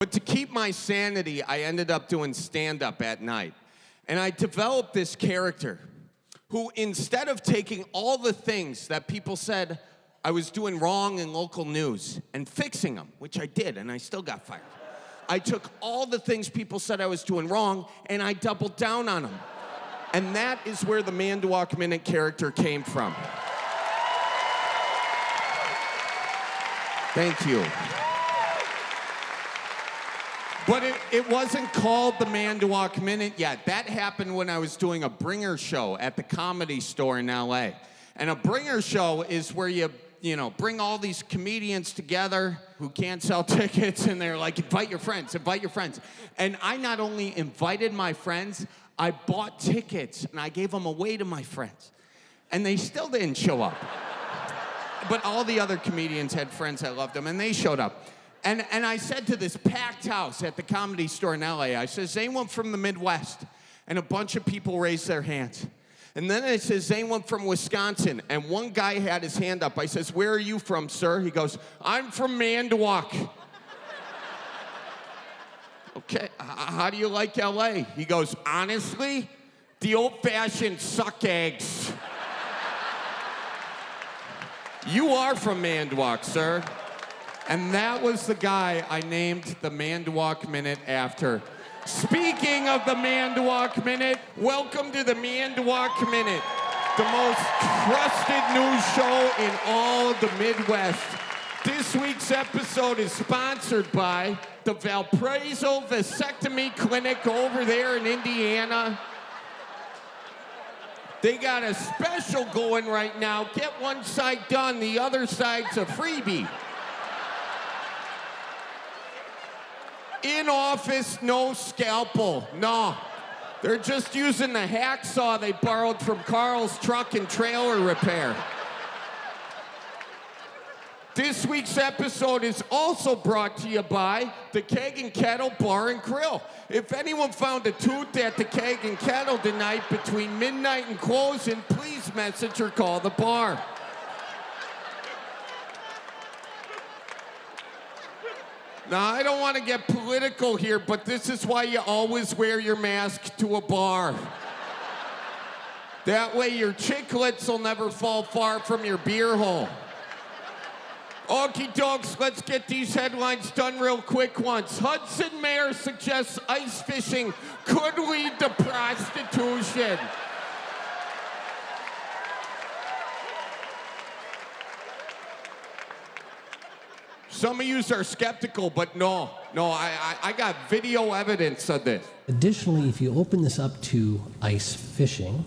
But to keep my sanity, I ended up doing stand-up at night. And I developed this character who, instead of taking all the things that people said I was doing wrong in local news and fixing them, which I did, and I still got fired, I took all the things people said I was doing wrong and I doubled down on them. And that is where the Mandok Minute character came from. Thank you. But it wasn't called the Mandok Minute yet. That happened when I was doing a bringer show at the Comedy Store in LA. And a bringer show is where you bring all these comedians together who can't sell tickets, and they're like, invite your friends, invite your friends. And I not only invited my friends, I bought tickets, and I gave them away to my friends. And they still didn't show up. But all the other comedians had friends that loved them, and they showed up. And I said to this packed house at the Comedy Store in LA, I said, is anyone from the Midwest? And a bunch of people raised their hands. And then I said, is anyone from Wisconsin? And one guy had his hand up. I says, where are you from, sir? He goes, I'm from Manitowoc. Okay, how do you like LA? He goes, honestly, the old-fashioned suck eggs. You are from Mandok, sir. And that was the guy I named the Mandok Minute after. Speaking of the Mandok Minute, welcome to the Mandok Minute, the most trusted news show in all of the Midwest. This week's episode is sponsored by the Valparaiso Vasectomy Clinic over there in Indiana. They got a special going right now. Get one side done, the other side's a freebie. In office, no scalpel. No. They're just using the hacksaw they borrowed from Carl's truck and trailer repair. This week's episode is also brought to you by the Keg and Kettle Bar and Grill. If anyone found a tooth at the Keg and Kettle tonight between midnight and closing, please message or call the bar. Now, I don't want to get political here, but this is why you always wear your mask to a bar. That way your chiclets will never fall far from your beer hole. Okie dokes, let's get these headlines done real quick once. Hudson mayor suggests ice fishing could lead to prostitution. Some of you are skeptical, but no, I got video evidence of this. Additionally, if you open this up to ice fishing,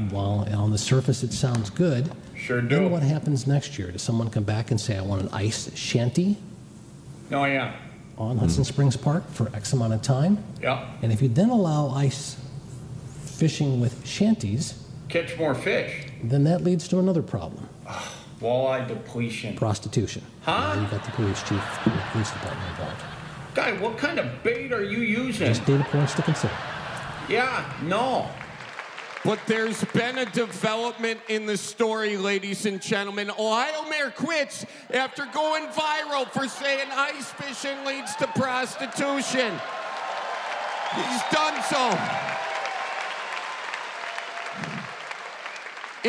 while on the surface it sounds good, sure do. Then what happens next year? Does someone come back and say, I want an ice shanty? Oh, yeah. On Hudson Springs Park for X amount of time? Yeah. And if you then allow ice fishing with shanties, catch more fish. Then that leads to another problem. Walleye depletion. Prostitution. Huh? Now you got the police chief and the police department involved. Guy, what kind of bait are you using? Just data points to consider. Yeah, no. But there's been a development in the story, ladies and gentlemen. Ohio mayor quits after going viral for saying ice fishing leads to prostitution. He's done so.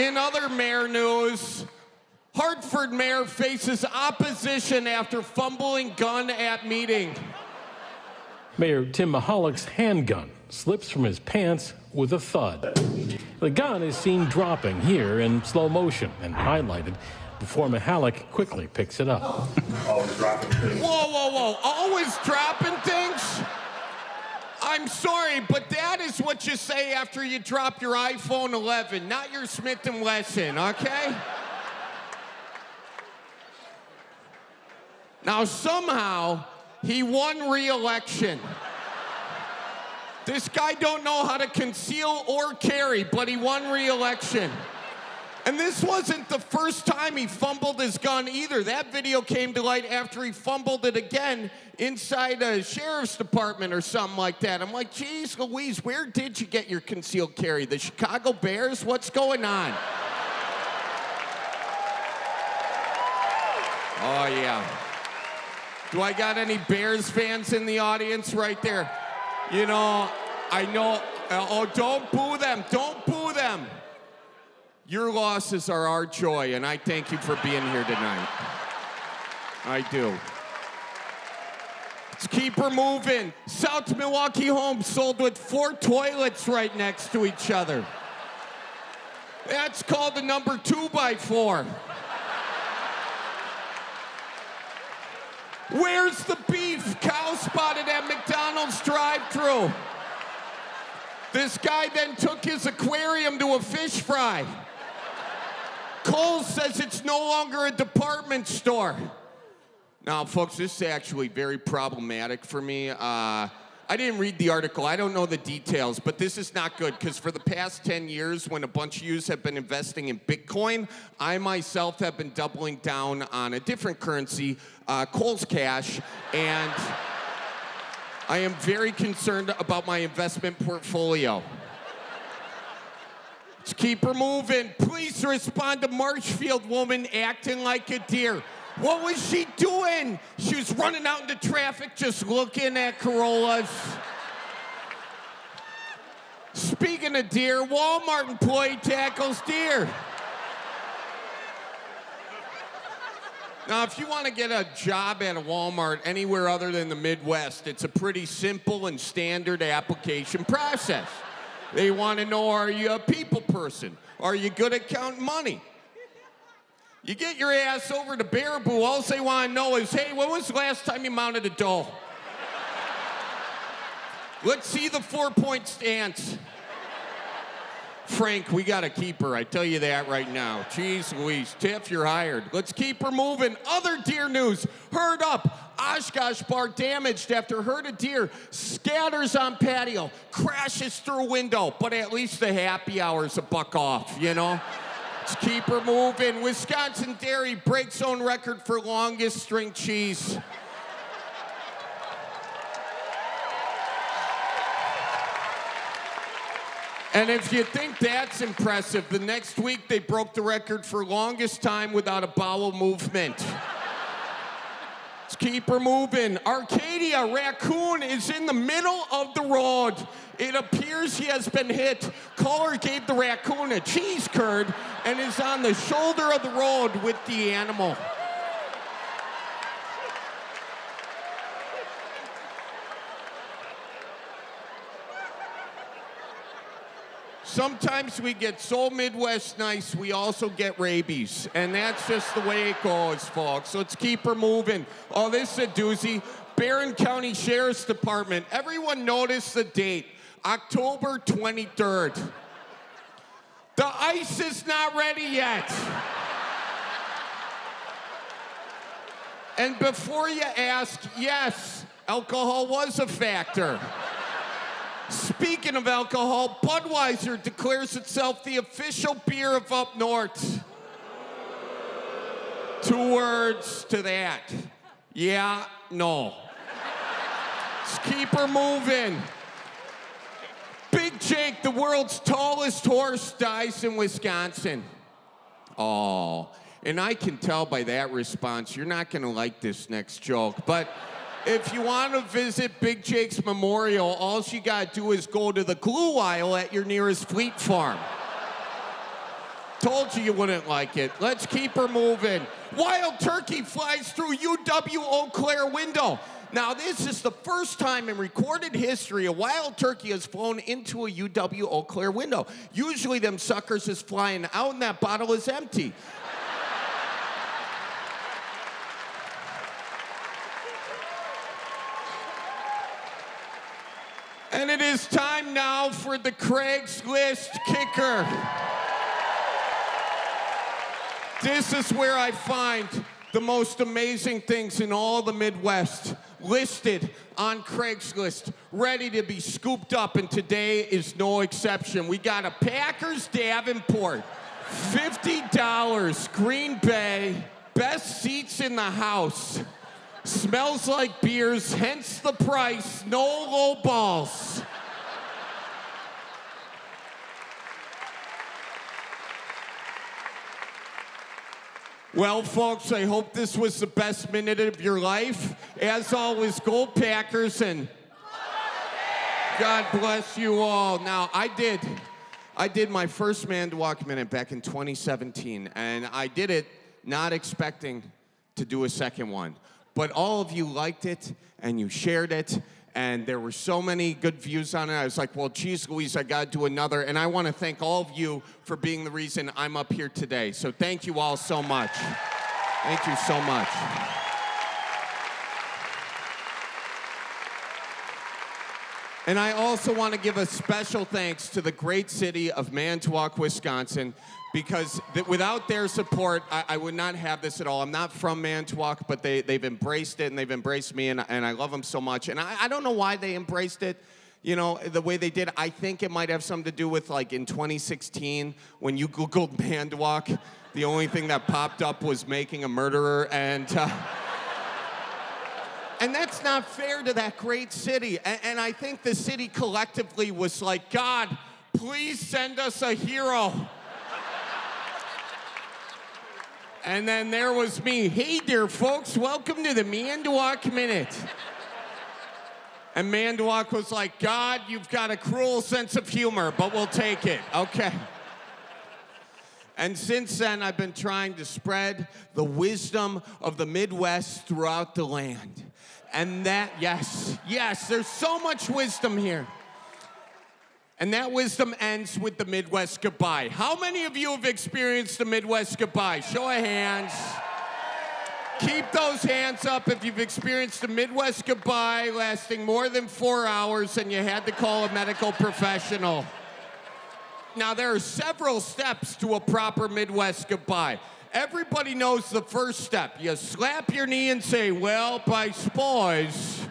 In other mayor news, Hartford mayor faces opposition after fumbling gun at meeting. Mayor Tim Mahalik handgun slips from his pants with a thud. The gun is seen dropping here in slow motion and highlighted before Mahalik quickly picks it up. Always dropping things. Whoa. Always dropping things? I'm sorry, but that is what you say after you drop your iPhone 11, not your Smith & Wesson, okay? Now, somehow, he won re-election. This guy don't know how to conceal or carry, but he won re-election. And this wasn't the first time he fumbled his gun either. That video came to light after he fumbled it again inside a sheriff's department or something like that. I'm like, geez Louise, where did you get your concealed carry? The Chicago Bears? What's going on? Oh, yeah. Do I got any Bears fans in the audience right there? You know, I know. Oh, don't boo them. Don't boo them. Your losses are our joy, and I thank you for being here tonight. I do. Let's keep her moving. South Milwaukee home sold with 4 toilets right next to each other. That's called the number 2x4. Where's the beef? Cow spotted at McDonald's drive-thru. This guy then took his aquarium to a fish fry. Kohl's says it's no longer a department store. Now, folks, this is actually very problematic for me. I didn't read the article. I don't know the details, but this is not good because for the past 10 years, when a bunch of you have been investing in Bitcoin, I myself have been doubling down on a different currency, Kohl's Cash, and I am very concerned about my investment portfolio. Let's keep her moving. Police respond to Marshfield woman acting like a deer. What was she doing? She was running out into traffic just looking at Corollas. Speaking of deer, Walmart employee tackles deer. Now, if you want to get a job at a Walmart anywhere other than the Midwest, it's a pretty simple and standard application process. They want to know, are you a people person? Are you good at counting money? You get your ass over to Baraboo, all they want to know is, hey, when was the last time you mounted a doe? Let's see the 4-point stance. Frank, we got to keep her. I tell you that right now. Jeez Louise, Tiff, you're hired. Let's keep her moving. Other deer news. Herd up. Oshkosh bar damaged after herd of deer scatters on patio, crashes through window, but at least the happy hour's a buck off, you know? Let's keep her moving. Wisconsin dairy breaks own record for longest string cheese. And if you think that's impressive, the next week they broke the record for longest time without a bowel movement. Let's keep her moving. Arcadia raccoon is in the middle of the road. It appears he has been hit. Caller gave the raccoon a cheese curd and is on the shoulder of the road with the animal. Sometimes we get so Midwest nice, we also get rabies. And that's just the way it goes, folks. So let's keep her moving. Oh, this is a doozy. Berens County Sheriff's Department. Everyone notice the date, October 23rd. The ice is not ready yet. And before you ask, yes, alcohol was a factor. Speaking of alcohol, Budweiser declares itself the official beer of up north. 2 words to that. Yeah, no. Let's keep her moving. Big Jake, the world's tallest horse, dies in Wisconsin. Oh, and I can tell by that response, you're not gonna like this next joke, but if you want to visit Big Jake's memorial, all you got to do is go to the glue aisle at your nearest Fleet Farm. Told you wouldn't like it. Let's keep her moving. Wild turkey flies through UW Eau Claire window. Now, this is the first time in recorded history a wild turkey has flown into a UW Eau Claire window. Usually them suckers is flying out and that bottle is empty. And it is time now for the Craigslist kicker. This is where I find the most amazing things in all the Midwest, listed on Craigslist, ready to be scooped up, and today is no exception. We got a Packers Davenport, $50, Green Bay, best seats in the house. Smells like beers, hence the price, no low balls. Well, folks, I hope this was the best minute of your life. As always, go Packers, and God bless you all. Now, I did my first Mandok Minute back in 2017, and I did it not expecting to do a second one. But all of you liked it, and you shared it, and there were so many good views on it. I was like, well, geez, Louise, I got to do another. And I want to thank all of you for being the reason I'm up here today. So thank you all so much. Thank you so much. And I also want to give a special thanks to the great city of Manitowoc, Wisconsin, because without their support, I would not have this at all. I'm not from Manitowoc, but they've embraced it, and they've embraced me, and I love them so much. And I don't know why they embraced it, you know, the way they did. I think it might have something to do with, like, in 2016, when you Googled Mandok, the only thing that popped up was making a murderer, and that's not fair to that great city. And I think the city collectively was like, God, please send us a hero. And then there was me. Hey there, folks. Welcome to the Mandok Minute. And Mandok was like, God, you've got a cruel sense of humor, but we'll take it. Okay. And since then, I've been trying to spread the wisdom of the Midwest throughout the land. And that, yes, there's so much wisdom here. And that wisdom ends with the Midwest goodbye. How many of you have experienced the Midwest goodbye? Show of hands. Keep those hands up if you've experienced the Midwest goodbye lasting more than 4 hours and you had to call a medical professional. Now, there are several steps to a proper Midwest goodbye. Everybody knows the first step. You slap your knee and say, well, I suppose